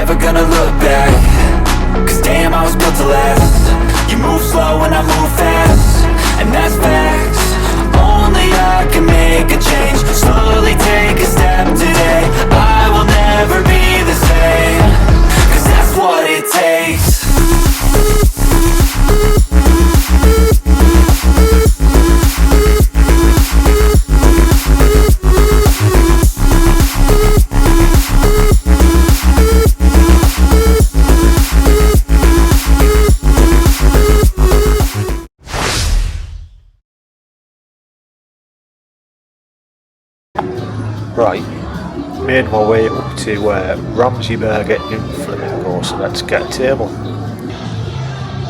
never gonna look back. Cause damn, I was built to last. You move slow and I move fast, and that's facts. Only I can make a change. Slowly take a step today. I will never be the same, cause that's what it takes. Right, made my way up to Ramsey Burger in Flamingo, so let's get a table.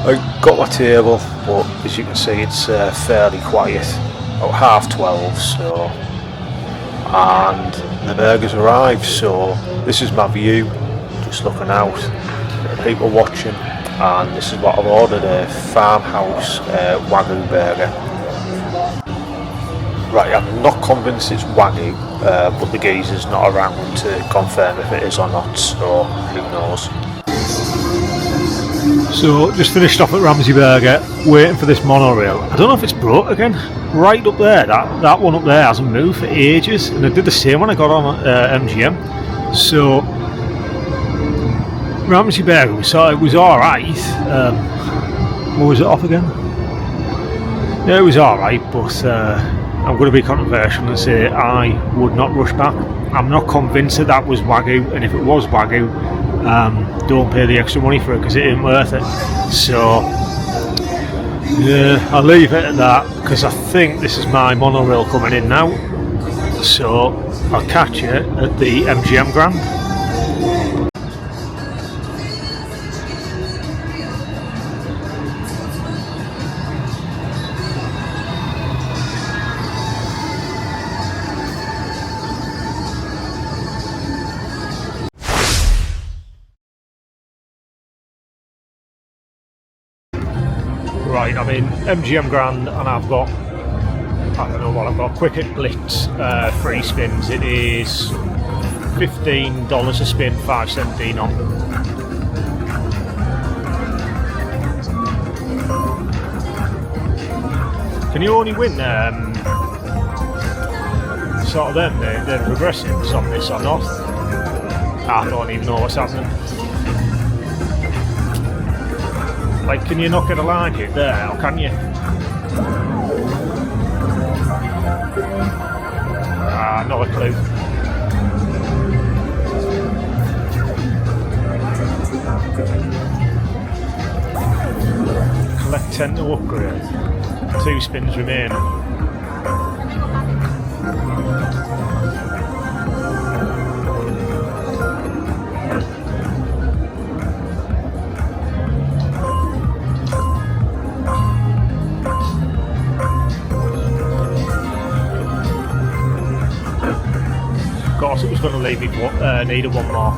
I got my table, but as you can see it's fairly quiet, about 12:30, so, and the burgers arrived, so this is my view, just looking out, people watching, and this is what I've ordered, a farmhouse Wagyu burger. Right, I'm not convinced it's Wagyu, but the geezer's not around to confirm if it is or not, so who knows. So, just finished off at Ramsey Burger, waiting for this monorail. I don't know if it's broke again. Right up there, that one up there hasn't moved for ages, and I did the same when I got on MGM. So, Ramsey Burger, we saw it was alright. What was it off again? Yeah, it was alright, but I'm going to be controversial and say I would not rush back. I'm not convinced that was Wagyu, and if it was Wagyu, don't pay the extra money for it because it ain't worth it. So yeah, I'll leave it at that because I think this is my monorail coming in now. So I'll catch you at the MGM Grand. Right, I'm in MGM Grand and I've got, I don't know what I've got, quick Hit Blitz free spins. It is $15 a spin, 5.17 on. Can you only win sort of them, the progressives on this or not? I don't even know what's happening. Like, can you not get a line hit there, or can you? Not a clue. Collect 10 to upgrade. 2 spins remaining. Of course it was going to leave me needed one more.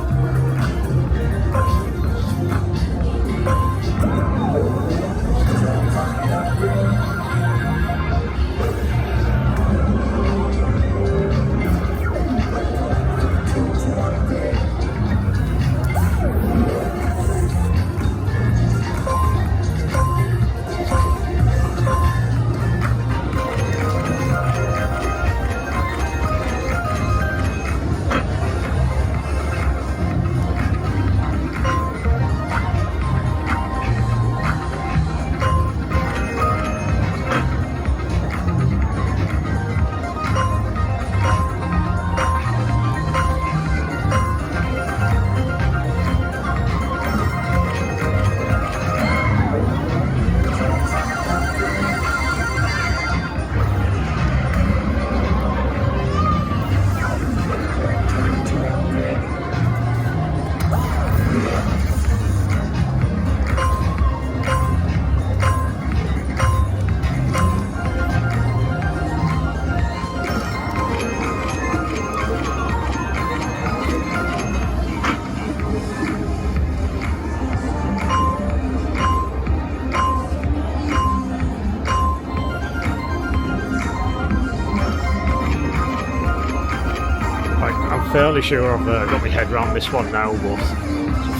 fairly sure I've got my head around this one now, but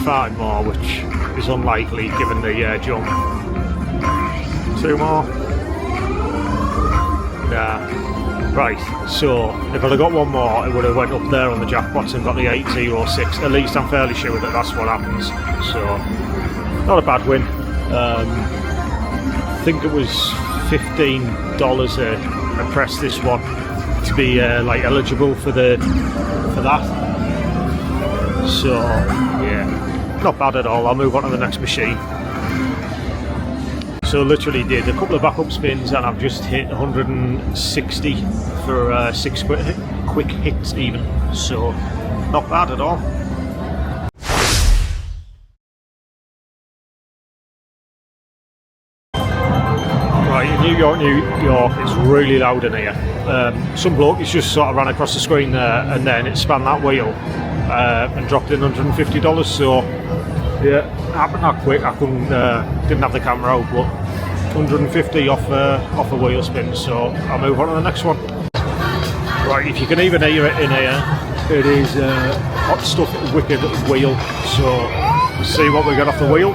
5 more, which is unlikely given the jump. 2 more. Nah. Right, so if I'd have got 1 more, it would have went up there on the jackpots and got the 806. At least I'm fairly sure that that's what happens. So, not a bad win. I think it was $15 a press this one to be like eligible for that. So yeah, not bad at all. I'll move on to the next machine. So literally did a couple of backup spins and I've just hit 160 for 6 quick hits even. So not bad at all. Right, in New York, it's really loud in here. Some bloke has just sort of ran across the screen there and then it spanned that wheel and dropped in $150. So yeah, happened that quick. I couldn't, didn't have the camera out, but 150 off a wheel spin. So I'll move on to the next one. Right, if you can even hear it in here, it is hot stuff wicked wheel. So let's see what we got off the wheel.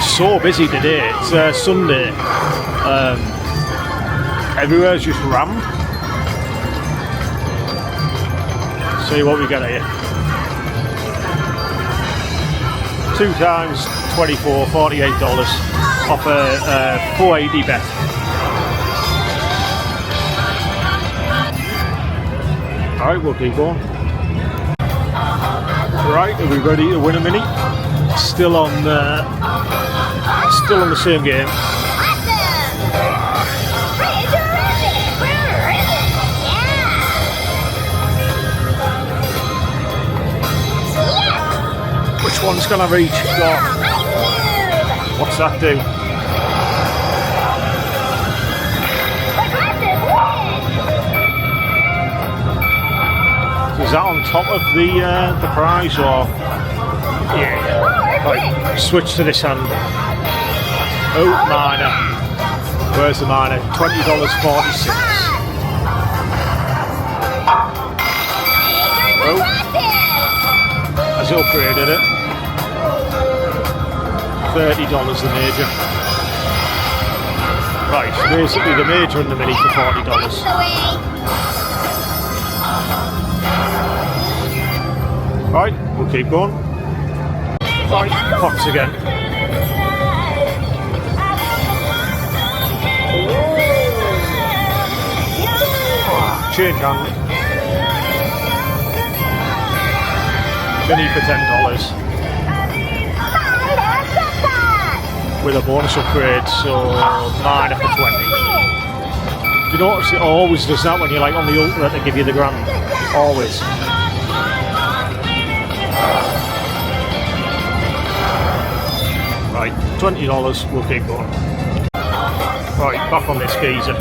So busy today. It's Sunday. Everywhere's just rammed. See what we get here. 2 times 24, $48 off a 480 bet. Alright, we'll keep going. Right, are we ready to win a mini? Still on the same game. Which one's gonna reach? What's that do? So is that on top of the prize or? Yeah. Right, switch to this hand. Oh, minor. Where's the minor? $20.46. Oh. Has upgraded it. $30 the major. Right, so basically the major and the mini for $40. Right, we'll keep going. Right, pots again. Change hand. Mini for $10. With a bonus upgrade, so minor for 20. You notice it always does that when you're like on the ultra to give you the grand. Always. Right, $20, we'll keep going. Right, back on this geezer.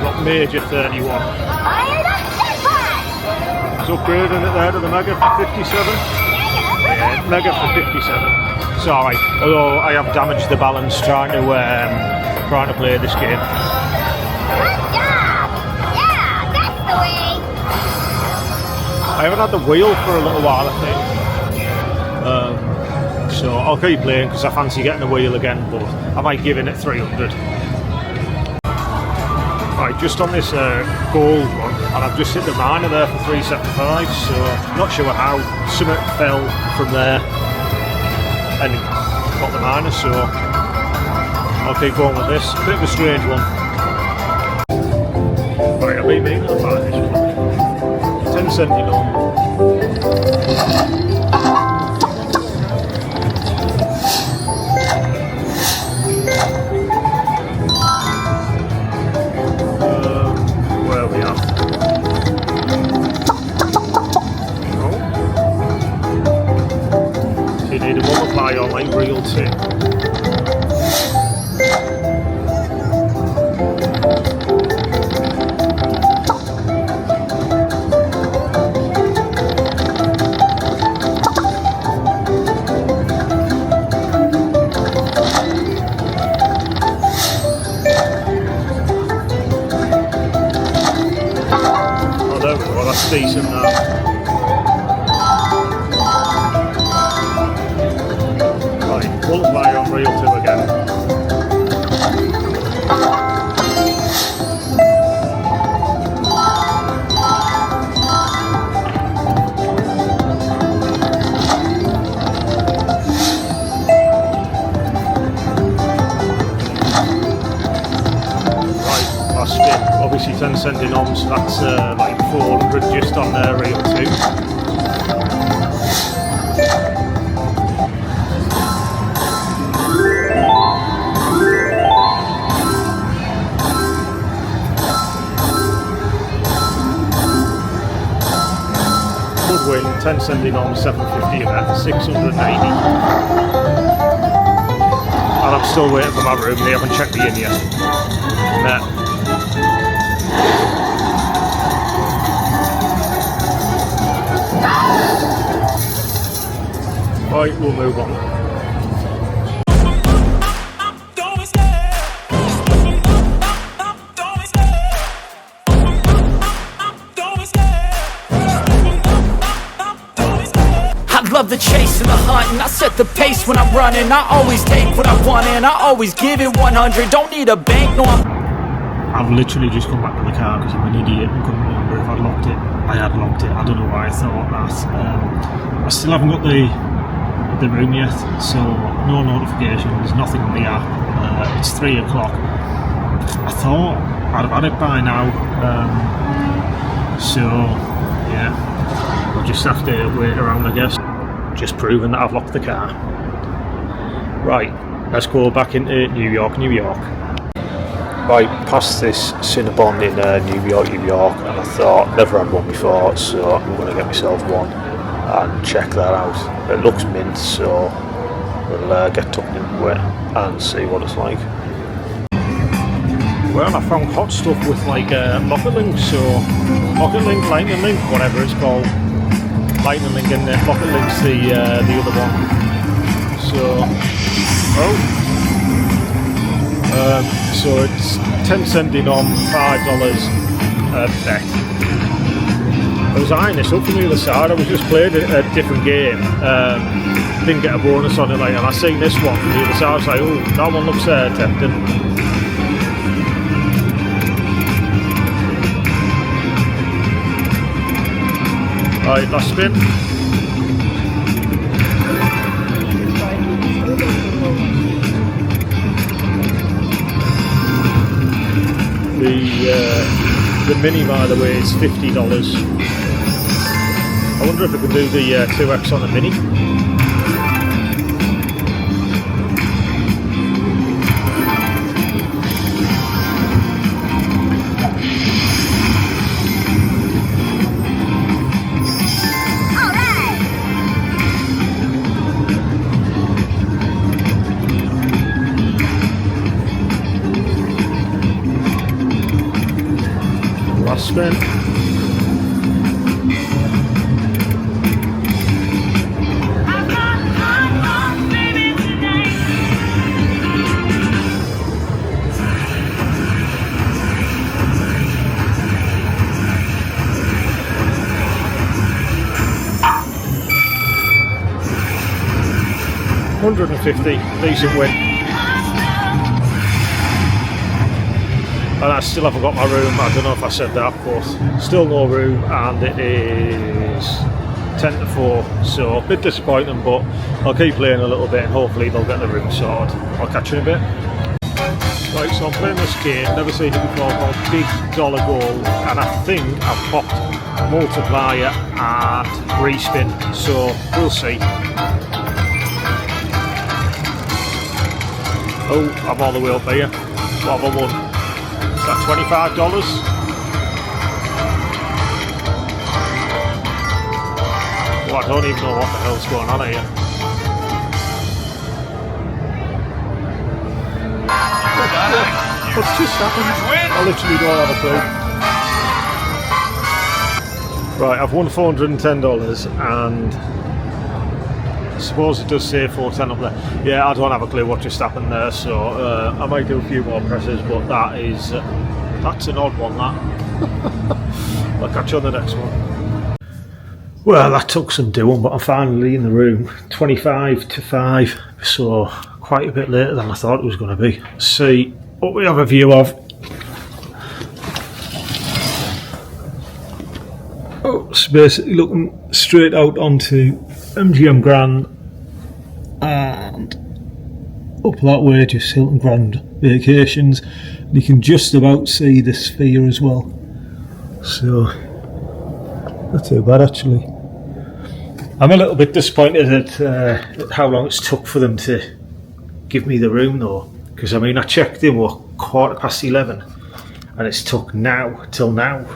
Got major 31. It's upgrading it there to the mega for 57. Yeah, mega for 57. Sorry, although I have damaged the balance trying to play this game. I haven't had the wheel for a little while, I think. So I'll keep playing because I fancy getting the wheel again, but I might give in at 300. Right, just on this gold one, and I've just hit the minor there for 375, so not sure how. Something fell from there and got the minor, so I'll keep going with this. Bit of a strange one. Right, I'll be making a buy this one. 10.79. Where are we at? Oh. So you need a multiply on like real 2. 10 sending on, so that's like 400 just on their reel too. Win 10 sending on 750 of that, 680. And I'm still waiting for my room, they haven't checked me in yet. Nah. Right, we'll move on. Love the chase and the hunt, and I set the pace when I'm running. I always take what I want and I always give it 100. Don't need a bank, no. I've literally just come back to the car because I'm an idiot and couldn't remember if I'd locked it. I had locked it. I don't know why I thought that. I still haven't got the room yet, so no notifications, nothing in the app. It's 3 o'clock. I thought I'd have had it by now. So yeah, I'll just have to wait around, I guess. Just proving that I've locked the car. Right, let's go back into New York. Right, past this Cinnabon in New York, and I thought, never had one before, so I'm going to get myself one and check that out. It looks mint, so we'll get tucked into it and see what it's like. Well, I found hot stuff with like Pocket Link, so Pocket Link, Lightning Link, whatever it's called. Lightning Link and Pocket Link's the other one. So, so it's 10 sending on, $5 bet. I was eyeing this up from the other side. I was just playing a different game. Didn't get a bonus on it, like, and I seen this one from the other side. I was like, oh, that one looks tempting. Right, last spin. The Mini, by the way, is $50. I wonder if we can do the 2x on the Mini. Spin. $150, decent win. And I still haven't got my room. I don't know if I said that, but still no room, and it is 10 to 4, so a bit disappointing, but I'll keep playing a little bit and hopefully they'll get the room sorted. I'll catch you in a bit. Right, so I'm playing this game, never seen it before, called Big Dollar Gold, and I think I've popped multiplier at respin, so we'll see. Oh, I'm all the way up here. What have I won? Is that $25? Well, I don't even know what the hell's going on here. What's just happened? I literally don't have a clue. Right, I've won $410 and I suppose it does say 410 up there. Yeah, I don't have a clue what just happened there, so I might do a few more presses, but that's an odd one, that. I'll catch you on the next one. Well, that took some doing, but I'm finally in the room. 25 to 5, so quite a bit later than I thought it was going to be. Let's see what we have a view of. Oh, it's basically looking straight out onto MGM Grand, and up that way, just Hilton Grand Vacations, and you can just about see the Sphere as well. So not too bad actually. I'm a little bit disappointed at how long it's took for them to give me the room though, because I mean I checked in 11:15 and it's took till now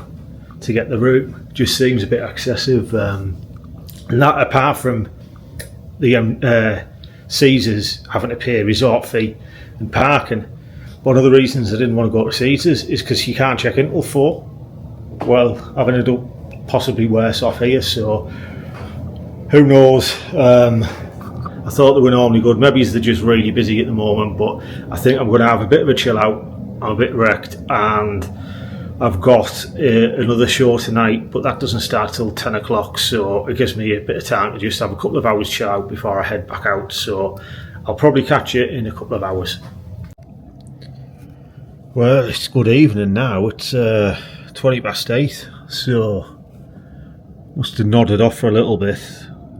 to get the room. Just seems a bit excessive, and that apart from the Caesars having to pay a resort fee and parking. One of the reasons I didn't want to go to Caesars is because you can't check in till 4. Well, I've ended up possibly worse off here, so who knows. I thought they were normally good. Maybe they're just really busy at the moment, but I think I'm going to have a bit of a chill out. I'm a bit wrecked, and I've got another show tonight, but that doesn't start till 10 o'clock, so it gives me a bit of time to just have a couple of hours chill out before I head back out. So I'll probably catch you in a couple of hours. Well, it's good evening now. It's 8:20, so must have nodded off for a little bit.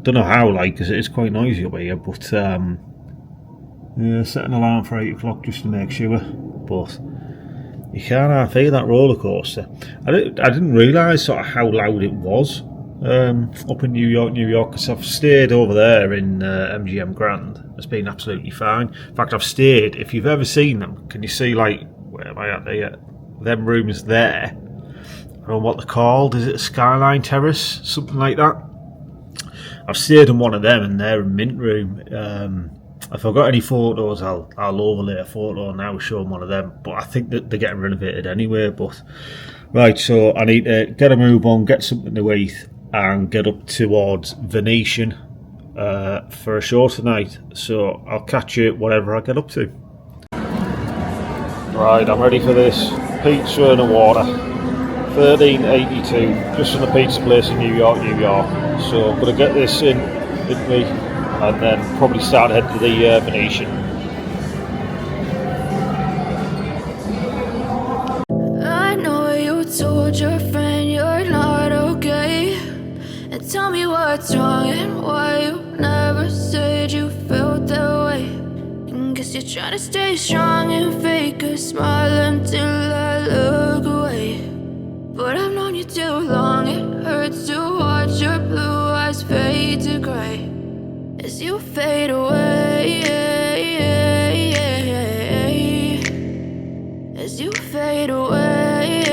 Don't know how, because it is quite noisy up here, but yeah, set an alarm for 8 o'clock just to make sure. But you can't hear that roller coaster. I didn't realise sort of how loud it was up in New York, because I've stayed over there in MGM Grand. It's been absolutely fine. In fact, I've stayed, if you've ever seen them, can you see, where am I at there? Them rooms there. I don't know what they're called. Is it a Skyline Terrace? Something like that. I've stayed in one of them, and they're a mint room. If I've got any photos, I'll overlay a photo now showing one of them. But I think that they're getting renovated anyway. But right, so I need to get a move on, get something to eat, and get up towards Venetian for a show tonight. So I'll catch you whatever I get up to. Right, I'm ready for this. Pizza and a water. $13.82, just from the pizza place in New York. So I'm going to get this in me, and then probably start head to the Venetian. I know you told your friend you're not okay, and tell me what's wrong and why you never said you felt that way. And guess you're trying to stay strong and fake a smile until I look away. But I've known you too long, it hurts to watch your blue eyes fade to grey as you fade away, as you fade away.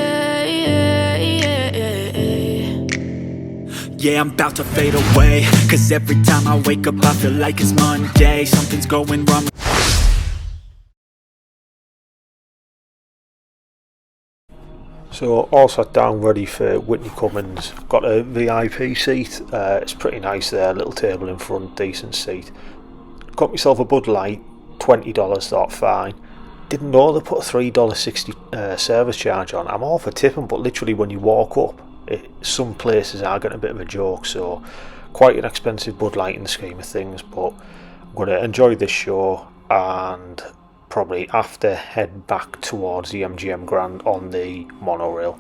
Yeah, I'm about to fade away, 'cause every time I wake up I feel like it's Monday. Something's going wrong. So all sat down ready for Whitney Cummings. Got a VIP seat. It's pretty nice there, little table in front, decent seat. Got myself a Bud Light, $20, thought fine. Didn't know they put a $3.60 service charge on. I'm all for tipping, but literally when you walk up, some places are getting a bit of a joke, so quite an expensive Bud Light in the scheme of things, but I'm going to enjoy this show and probably after head back towards the MGM Grand on the monorail.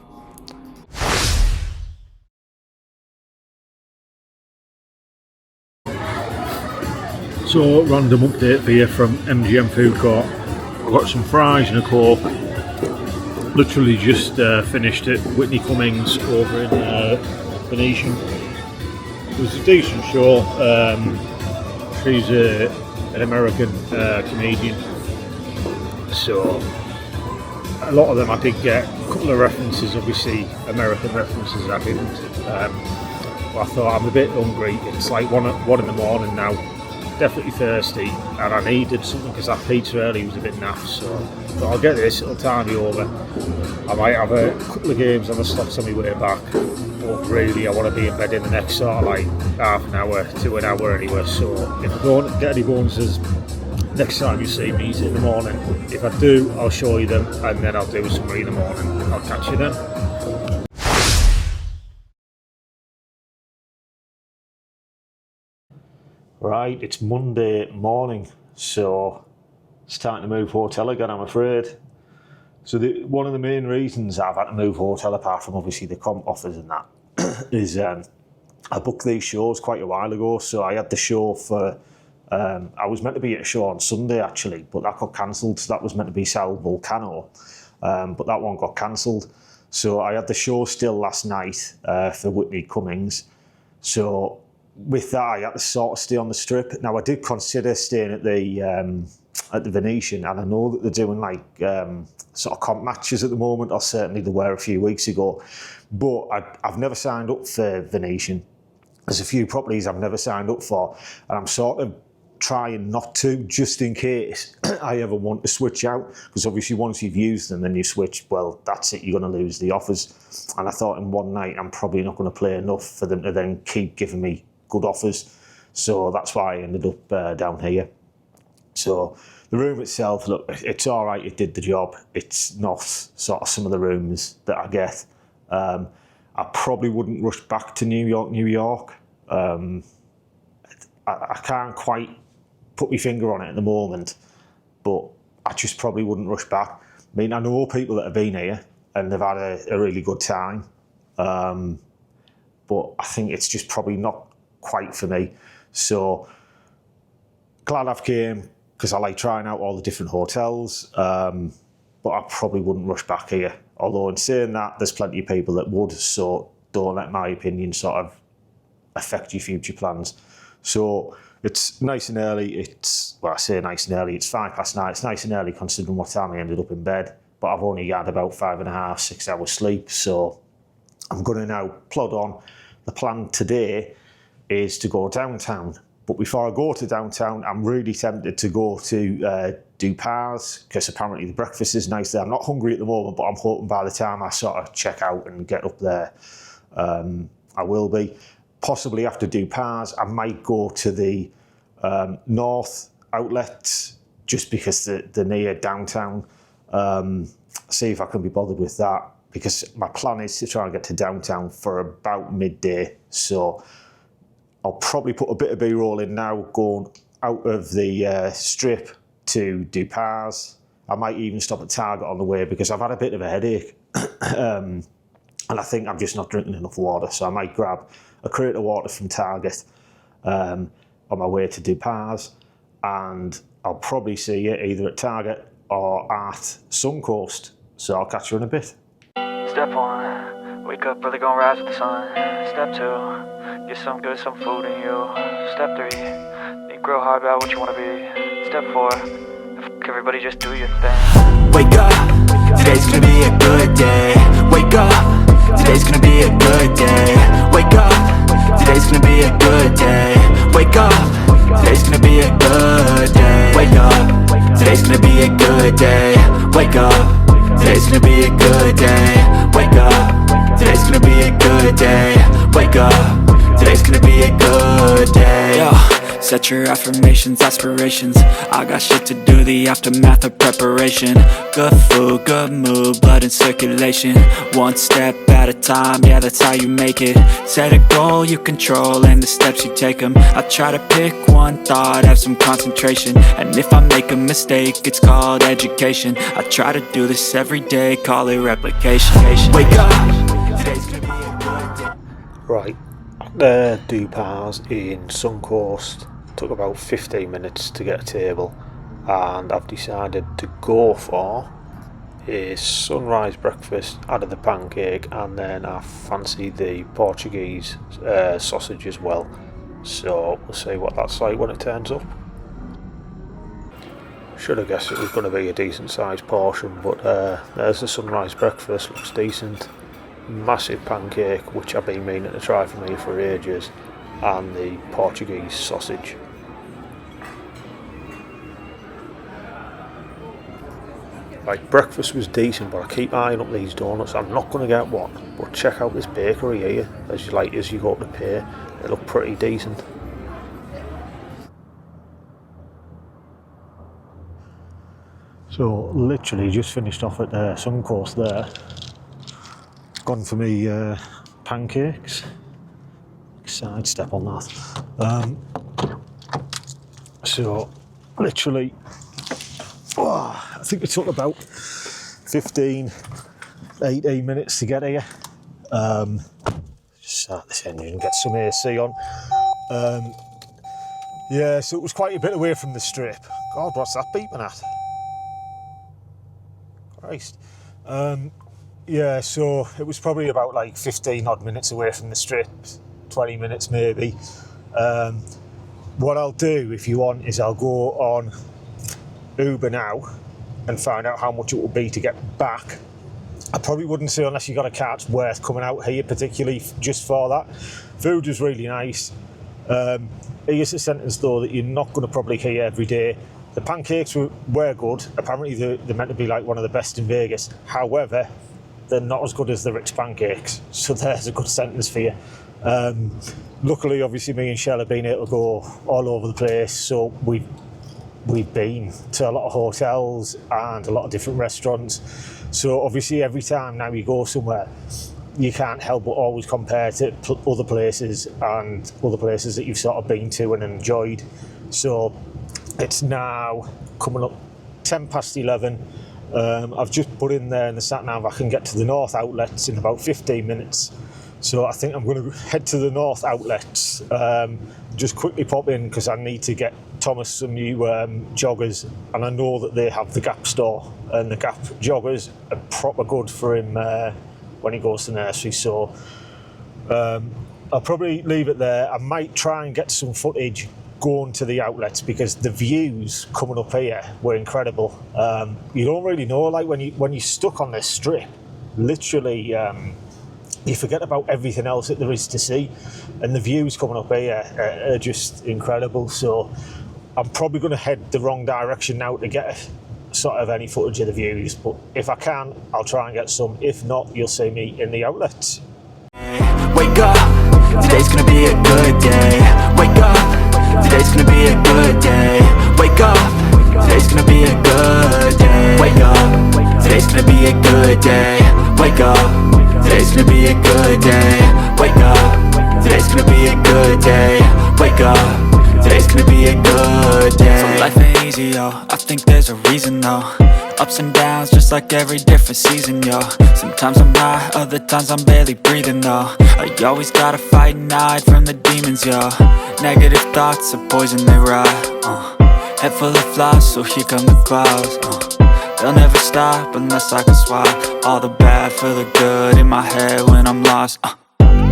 So, random update for you from MGM Food Court. I've got some fries and a Coke. Literally just finished at Whitney Cummings over in Venetian. It was a decent show. She's an American comedian. So a lot of them I did get, a couple of references, obviously American references I didn't. I thought I'm a bit hungry, it's like one in the morning now, definitely thirsty, and I needed something because that pizza earlier was a bit naff, so but I'll get this, it'll tie me over. I might have a couple of games on the slots on my way back, but really I want to be in bed in the next sort of like half an hour to an hour anyway, so if I don't get any bonuses next time you see me, is it in the morning? If I do, I'll show you them, and then I'll do some in the morning. I'll catch you then. Right, it's Monday morning, so it's time to move hotel again, I'm afraid. So one of the main reasons I've had to move hotel, apart from obviously the comp offers and that, is I booked these shows quite a while ago, so I had the show for I was meant to be at a show on Sunday actually, but that got cancelled. So that was meant to be Sal Volcano, but that one got cancelled. So I had the show still last night for Whitney Cummings. So with that, I had to sort of stay on the strip. Now I did consider staying at the Venetian, and I know that they're doing like sort of comp matches at the moment, or certainly they were a few weeks ago. But I've never signed up for Venetian. There's a few properties I've never signed up for, and I'm sort of trying not to, just in case I ever want to switch out, because obviously once you've used them and you switch, well, that's it, you're going to lose the offers. And I thought in one night I'm probably not going to play enough for them to then keep giving me good offers. So that's why I ended up down here. So the room itself, look, it's all right, it did the job. It's not sort of some of the rooms that I get. I probably wouldn't rush back to New York. I can't quite put my finger on it at the moment, but I just probably wouldn't rush back. I mean, I know people that have been here and they've had a really good time, but I think it's just probably not quite for me. So glad I've came, because I like trying out all the different hotels, but I probably wouldn't rush back here. Although in saying that, there's plenty of people that would, so don't let my opinion sort of affect your future plans. So it's nice and early. Well, I say nice and early, it's 9:05. It's nice and early considering what time I ended up in bed, but I've only had about 5.5, 6 hours sleep, so I'm going to now plod on. The plan today is to go downtown, but before I go to downtown, I'm really tempted to go to Dupas, because apparently the breakfast is nice there. I'm not hungry at the moment, but I'm hoping by the time I sort of check out and get up there, I will be. Possibly after Dupas, I might go to the North outlets, just because they're near downtown. See if I can be bothered with that, because my plan is to try and get to downtown for about midday. So I'll probably put a bit of B-roll in now, going out of the strip to Dupas. I might even stop at Target on the way, because I've had a bit of a headache. And I think I'm just not drinking enough water, so I might grab a crate of water from Target on my way to Dupas, and I'll probably see you either at Target or at Suncoast. So I'll catch you in a bit. Step 1, wake up early, gonna rise with the sun. Step 2, get some good, some food in you. Step 3, think real hard about what you wanna be. Step 4, everybody just do your thing. Wake up, today's gonna be a good day. Wake up, today's gonna be a good day. Wake up, today's gonna be a good day. Wake up, today's gonna be a good day. Wake up, today's gonna be a good day. Wake up, today's gonna be a good day. Wake up, today's gonna be a good day. Wake up, today's gonna be a good day. Yo, set your affirmations, aspirations. I got shit to do, the aftermath of preparation. Good food, good mood, blood in circulation. One step at a time, yeah, that's how you make it. Set a goal you control and the steps you take them. I try to pick one thought, have some concentration. And if I make a mistake, it's called education. I try to do this every day, call it replication. Wake up, today's gonna be a good day. Right, there, Dupas in Suncoast. Took about 15 minutes to get a table, and I've decided to go for a sunrise breakfast, added the pancake, and then I fancy the Portuguese sausage as well. So we'll see what that's like when it turns up. Should have guessed it was going to be a decent sized portion, but there's the sunrise breakfast, looks decent. Massive pancake, which I've been meaning to try for me for ages, and the Portuguese sausage. Like, breakfast was decent, but I keep eyeing up these donuts. I'm not going to get one, but check out this bakery here as you go up the pier. They look pretty decent. So literally just finished off at Suncoast there. Gone for me pancakes. Sidestep on that. So literally, I think it took about 18 minutes to get here. Just start this engine and get some AC on. Yeah, so it was quite a bit away from the strip. God, what's that beeping at? Christ. Yeah, so it was probably about like 15 odd minutes away from the strip, 20 minutes maybe. What I'll do if you want is I'll go on Uber now and find out how much it will be to get back. I probably wouldn't say unless you got a car it's worth coming out here particularly just for that. Food was really nice. Here's a sentence though that you're not going to probably hear every day. The pancakes were good. Apparently they're meant to be like one of the best in Vegas. However, they're not as good as the Rick's pancakes. So there's a good sentence for you. Luckily, obviously, me and Shell have been able to go all over the place. So we've been to a lot of hotels and a lot of different restaurants. So obviously, every time now you go somewhere, you can't help but always compare to other places and other places that you've sort of been to and enjoyed. So it's now coming up 10 past 11. I've just put in there in the sat nav I can get to the North outlets in about 15 minutes. So I think I'm going to head to the North outlets, just quickly pop in because I need to get Thomas some new joggers, and I know that they have the Gap store, and the Gap joggers are proper good for him when he goes to nursery. So I'll probably leave it there. I might try and get some footage going to the outlets because the views coming up here were incredible. You don't really know, like when you're stuck on this strip, literally you forget about everything else that there is to see, and the views coming up here are just incredible. So I'm probably going to head the wrong direction now to get sort of any footage of the views, but if I can, I'll try and get some. If not, you'll see me in the outlets. Wake up, today's gonna be a good day. Wake up, today's gonna be a good day. Wake up, today's gonna be a good day. Wake up, today's gonna be a good day. Wake up, today's gonna be a good day. Wake up, today's gonna be a good day. Wake up, today's gonna be a good day. So life ain't easy, yo, I think there's a reason though. Ups and downs, just like every different season, yo. Sometimes I'm high, other times I'm barely breathing, though. I always gotta fight and hide from the demons, yo. Negative thoughts are poison, they rot. Head full of flies, so here come the clouds. They'll never stop unless I can swap all the bad for the good in my head when I'm lost.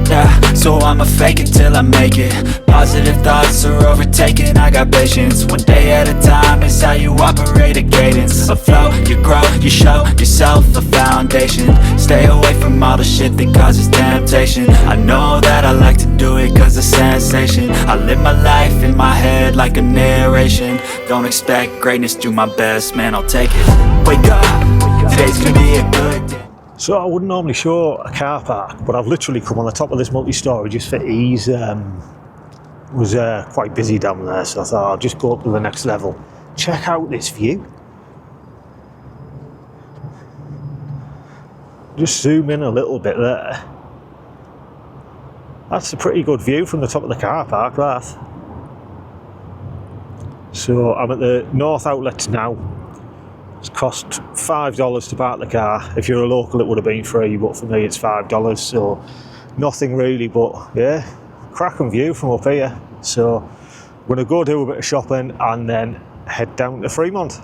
Yeah, so I'ma fake it till I make it. Positive thoughts are overtaken, I got patience. One day at a time is how you operate a cadence. A flow, you grow, you show yourself a foundation. Stay away from all the shit that causes temptation. I know that I like to do it cause it's sensation. I live my life in my head like a narration. Don't expect greatness, do my best, man, I'll take it. Wake up, today's gonna be a good day. So I wouldn't normally show a car park, but I've literally come on the top of this multi-story just for ease. Was quite busy down there, so I thought I'll just go up to the next level. Check out this view. Just zoom in a little bit there. That's a pretty good view from the top of the car park, that. So I'm at the North outlets now. It's cost $5 to park the car. If you're a local it would have been free, but for me it's $5, so nothing really, but yeah, cracking view from up here. So I'm going to go do a bit of shopping and then head down to Fremont.